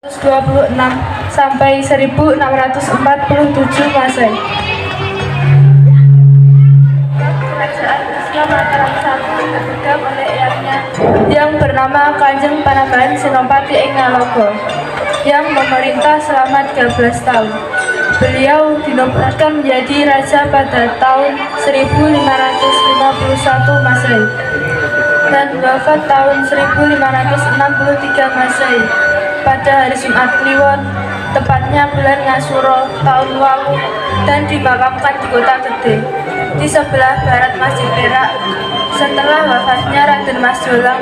26 sampai 1647 Masehi. Kerajaan Islam Mataram I dipegang oleh eyangnya yang bernama Kanjeng Panembahan Senopati ing Ngalogo yang memerintah selama 13 tahun. Beliau dinobatkan menjadi raja pada tahun 1551 Masehi dan wafat tahun 1563 Masehi pada hari Jumat Kliwon, tepatnya bulan Ngasuro tahun Wawu, dan dimakamkan di Kota Gede di sebelah barat Masjid Perak. Setelah wafatnya Raden Mas Jolang,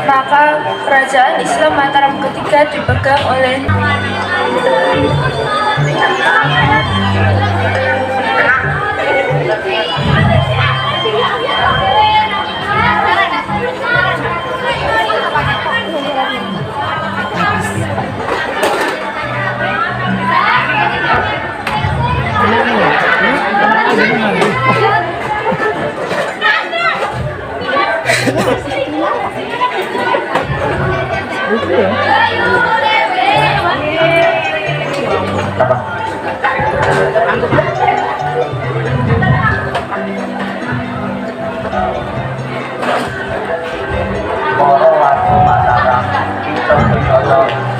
maka kerajaan Islam Mataram ketiga dipegang oleh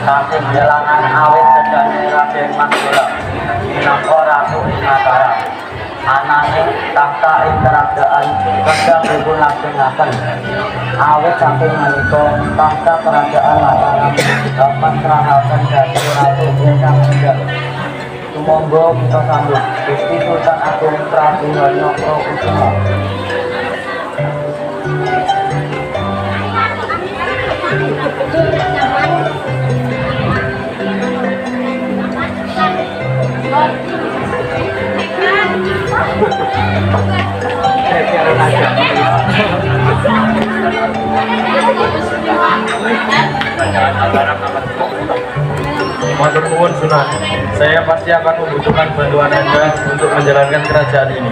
saking jelangan awit sedane Raden Mas Jolang minangka ratu ing Mataram. Ananging tahta ing kerajaan kadang dipunlajengaken. Awit saking menika tahta kerajaan Mataram dapat serahaken dadi ratu ingkang enggal. Sumangga kita sambut Gusti Sultan Agung Prabu Hanyokrokusumo. Matur nuwun Sunan, saya pasti akan membutuhkan bantuan Anda untuk menjalankan kerajaan ini.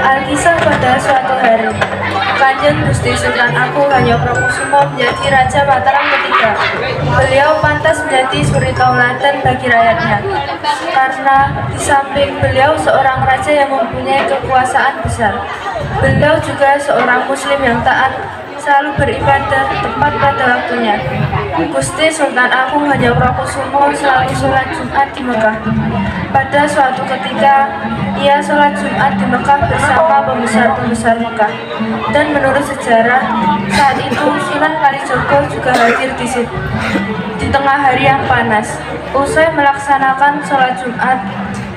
Alkisah pada suatu hari, Kanjeng Gusti Sultan Agung Hanyokrokusumo menjadi Raja Mataram ketiga. Beliau pantas menjadi suri tauladan bagi rakyatnya, karena di samping beliau seorang raja yang mempunyai kekuasaan besar, beliau juga seorang muslim yang taat, selalu beribadah tepat pada waktunya. Gusti Sultan Agung Hanyokrokusumo selalu sholat Jumat di Mekah. Pada suatu ketika, ia sholat Jumat di Mekah bersama pembesar-pembesar Mekah. Dan menurut sejarah, saat itu Sunan Kalijogo juga hadir di situ. Di tengah hari yang panas, usai melaksanakan sholat Jumat,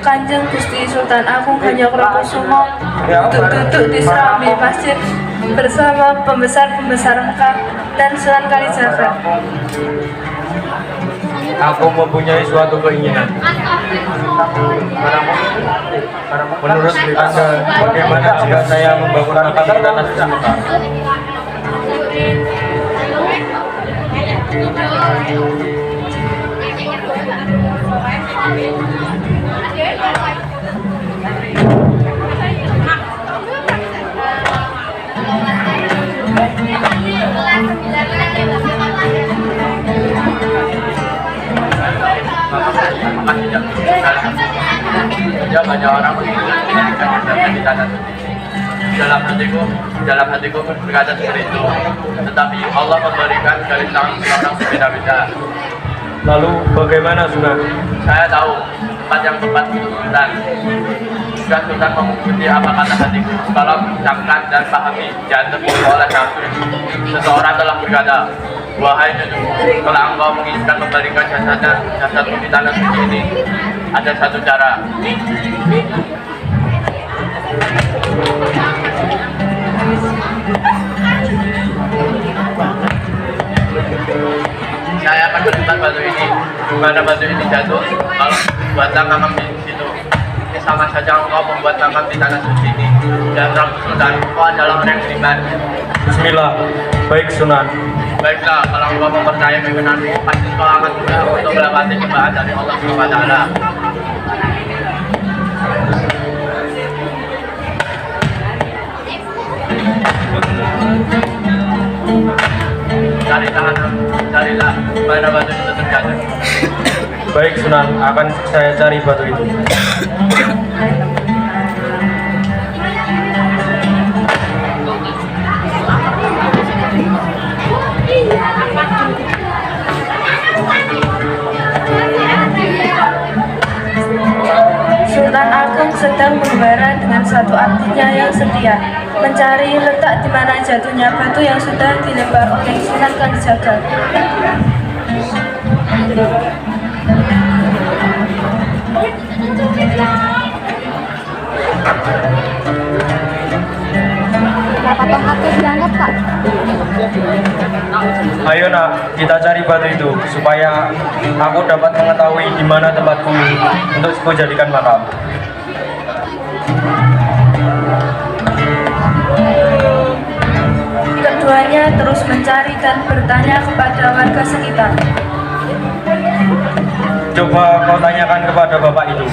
Kanjeng Gusti Sultan Agung Hanyokrokusumo duduk di serambi masjid bersama pembesar-pembesar Mekah dan Sunan Kalijaga. Aku mempunyai suatu keinginan. Menurut Anda, bagaimana jika saya membangun makam di tanah suci Mekah? Ya, banyak orang menginginkan di tanah suci. Dalam hatiku berkata seperti itu. Tetapi Allah memberikan garis tangan orang berbeda-beda. Lalu bagaimana Sunan? Saya tahu tempat yang tepat untuk Sultan. Jika Sultan mengikuti apa kata hatiku, kalau mengucapkan dan pahami, jangan terpukul oleh nafsu. Seseorang telah berkata, wahai Nunu, kalau engkau menginginkan membalikan jasadmu di tanah suci ini, ada satu cara. saya akan menemukan batu ini. Di mana batu ini jatuh, kalau buatlah makam di situ. Ini sama saja engkau membuat makam di tanah suci ini. Dan Prabu Sultan, engkau adalah orang yang beriman. Bismillah. Baik Sunan. Baiklah, kalau engkau mempercayai pimpinanmu, pasti engkau akan mudah untuk melewati cobaan dari Allah SWT. Carilah mana batu itu terjatuh. Baik Sunan, akan saya cari batu itu. Sultan Agung sedang membara dengan satu artinya yang setia, mencari letak di mana jatuhnya batu yang sudah dilempar oleh Sunan Kalijaga. Ayo nak, kita cari batu itu supaya aku dapat mengetahui di mana tempatku untuk aku jadikan makam. Keduanya terus mencari dan bertanya kepada warga sekitar. Coba kau tanyakan kepada bapak itu.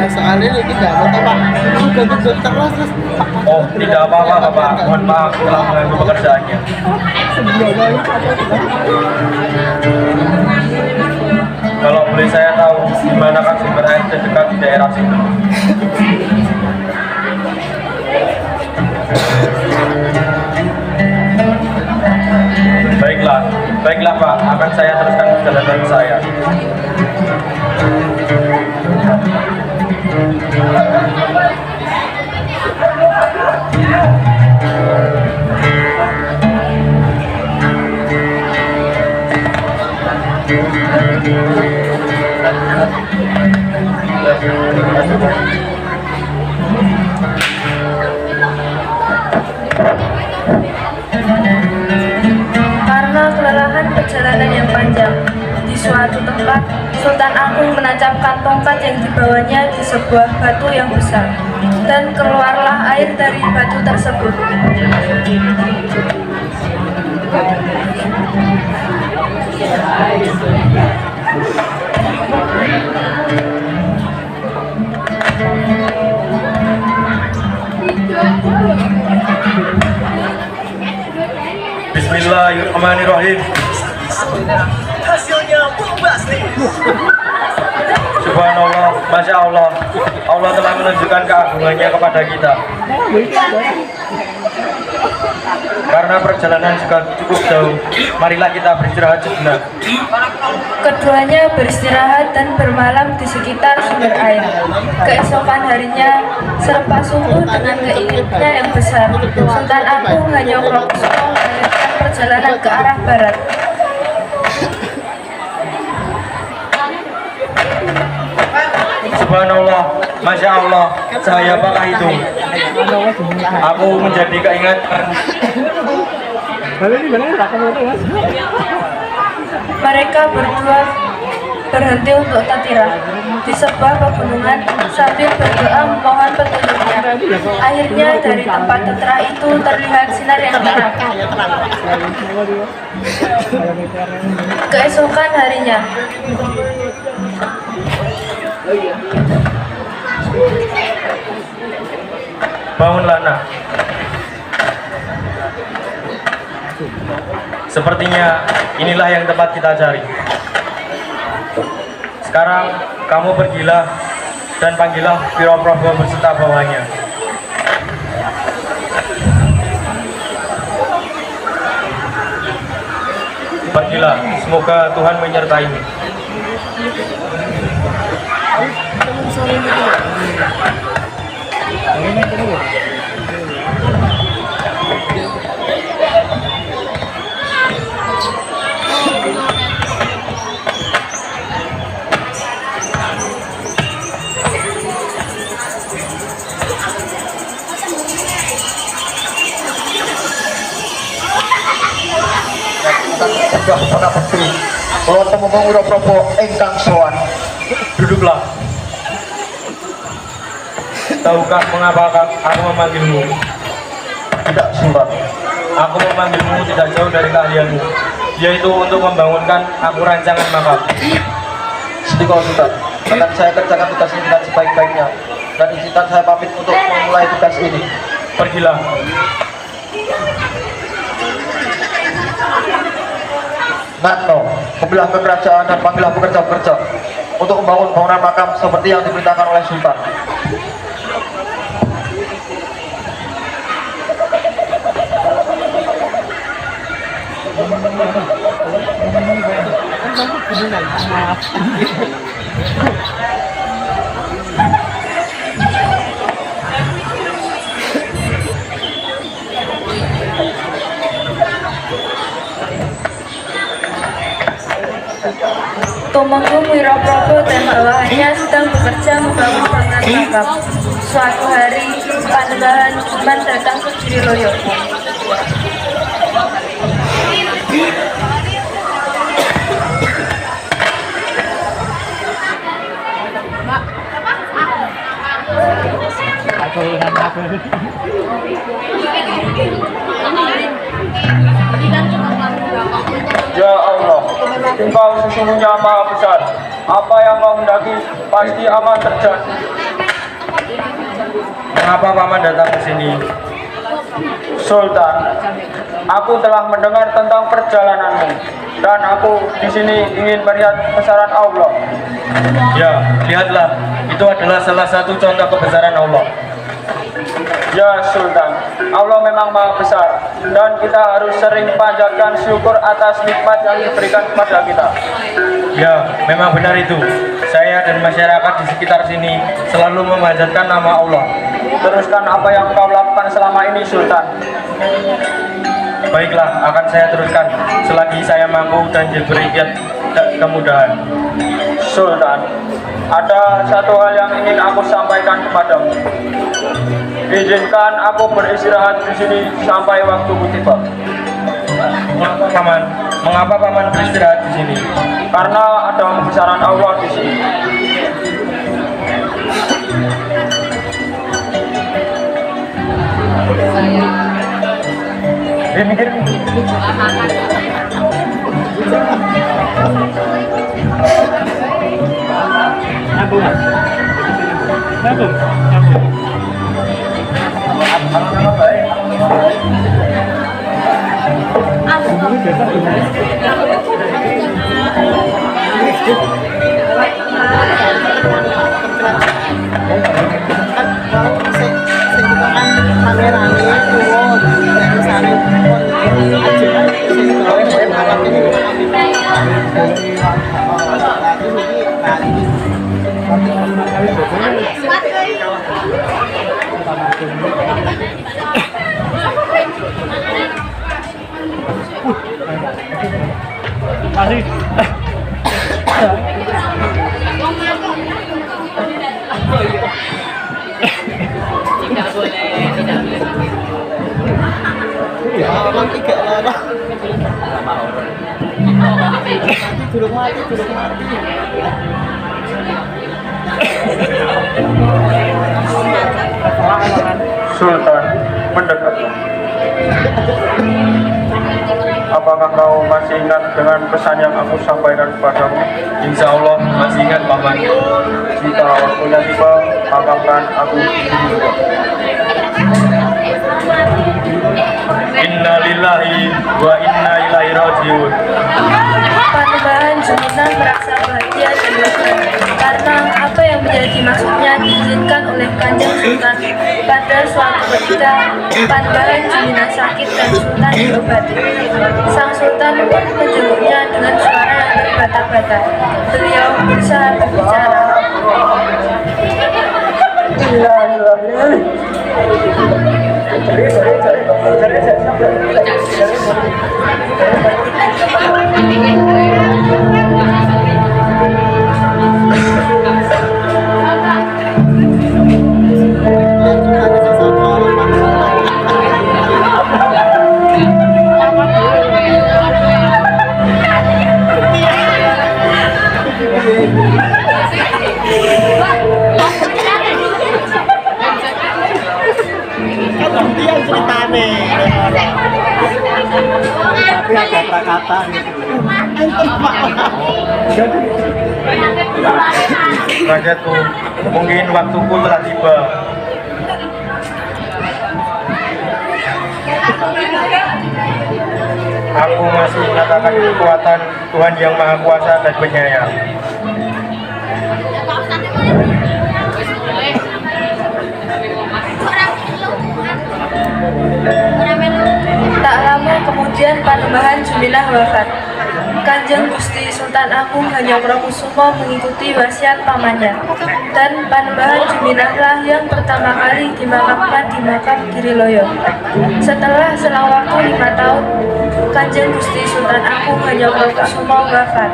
Soalnya ini tidak mau Pak, ganti terus. Oh, tidak apa-apa bapak. Mohon maaf telah mengganggu pekerjaannya. Kalau boleh saya tahu di manakah sumber air terdekat di daerah situ? Baiklah Pak, akan saya teruskan perjalanan saya. Karena kelelahan perjalanan yang panjang, di suatu tempat, Sultan Agung menancapkan tongkat yang dibawanya di sebuah batu yang besar, dan keluarlah air dari batu tersebut. Bismillahirrahmanirrahim. Hasilnya bombastis. Subhanallah, Masya Allah, Allah telah menunjukkan keagungannya kepada kita. Karena perjalanan juga cukup jauh, marilah kita beristirahat sejenak. Keduanya beristirahat dan bermalam di sekitar sumber air. Keesokan harinya, selepas subuh dengan keinginannya yang besar, Sultan Agung Hanyokrokusumo melanjutkan perjalanan ke arah barat. Subhanallah, Masya Allah, cahaya apakah itu? Aku menjadi keingetan. Mereka berdua berhenti untuk tatira di sebuah pegunungan sambil berdoa memohon petunjuknya. Akhirnya dari tempat terang itu terlihat sinar yang terang. Keesokan harinya, Bangunlah nak. Sepertinya inilah yang tempat kita cari. Sekarang kamu pergilah dan panggillah Piro Progo berserta bawahnya. Pergilah, semoga Tuhan menyertaimu. Inggah panapekti kula tumungkung Wiraprabha ingkang sowan. Duduklah. Tahukah mengapa aku memanggilmu? Tidak, Sultan. Aku memanggilmu tidak jauh dari keahlianmu, yaitu untuk membangunkan aku rancangan makam. Sedikit Sultan, akan saya kerjakan tugas ini dengan sebaik-baiknya. Dan izinkan saya pamit untuk memulai tugas ini. Pergilah. Natno, mobilah ke kerajaan dan panggillah pekerja-pekerja untuk membangun bangunan makam seperti yang diperintahkan oleh Sultan. Tumenggung Wiraprabha dan bawahannya sedang bekerja membangun bangunan makam. Suatu hari, Panembahan Juman datang ke Giriloyo. Ya Allah, Engkau sesungguhnya Maha Besar. Apa yang Kau hendaki pasti akan terjadi. Mengapa Paman datang ke sini? Sultan, aku telah mendengar tentang perjalananmu dan aku di sini ingin melihat kebesaran Allah. Ya, lihatlah, itu adalah salah satu contoh kebesaran Allah. Ya Sultan, Allah memang Maha Besar dan kita harus sering panjatkan syukur atas nikmat yang diberikan kepada kita. Ya, memang benar itu. Saya dan masyarakat di sekitar sini selalu memanjatkan nama Allah. Teruskan apa yang kau lakukan selama ini, Sultan. Baiklah, akan saya teruskan selagi saya mampu dan diberi kemudahan. Sultan, ada satu hal yang ingin aku sampaikan kepadamu. Izinkan aku beristirahat di sini sampai waktuku tiba. Paman, mengapa Paman beristirahat di sini? Karena ada kebesaran Allah di sini. Mikir. Sultan, mendekatlah. Apakah kau masih ingat dengan pesan yang aku sampaikan kepadamu? Insya Allah masih ingat, Paman. Jika waktunya tiba, makamkan aku di sini juga. Inna lillahi wa inna ilaihi rajiun. Panembahan Juman merasa bahagia dan lega karena apa yang menjadi maksudnya diizinkan oleh Kanjeng Sultan. Pada suatu ketika, Panembahan Juman sakit dan Sultan diobati. Sang Sultan pun menjenguknya dengan suara yang terbata-bata. Beliau berusaha berbicara. mata. Rajaku, mungkin waktuku telah tiba. Aku masih mengatakan kekuatan Tuhan yang Maha Kuasa dan Penyayang. Tak lama kemudian Panembahan Juminah wafat. Kanjeng Gusti Sultan Agung Hanyokrokusumo mengikuti wasiat pamannya, dan Panembahan Juminahlah yang pertama kali dimakamkan di makam Giriloyo. Setelah selang waktu 5 tahun, Kanjeng Gusti Sultan Agung Hanyokrokusumo wafat.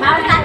Mau tak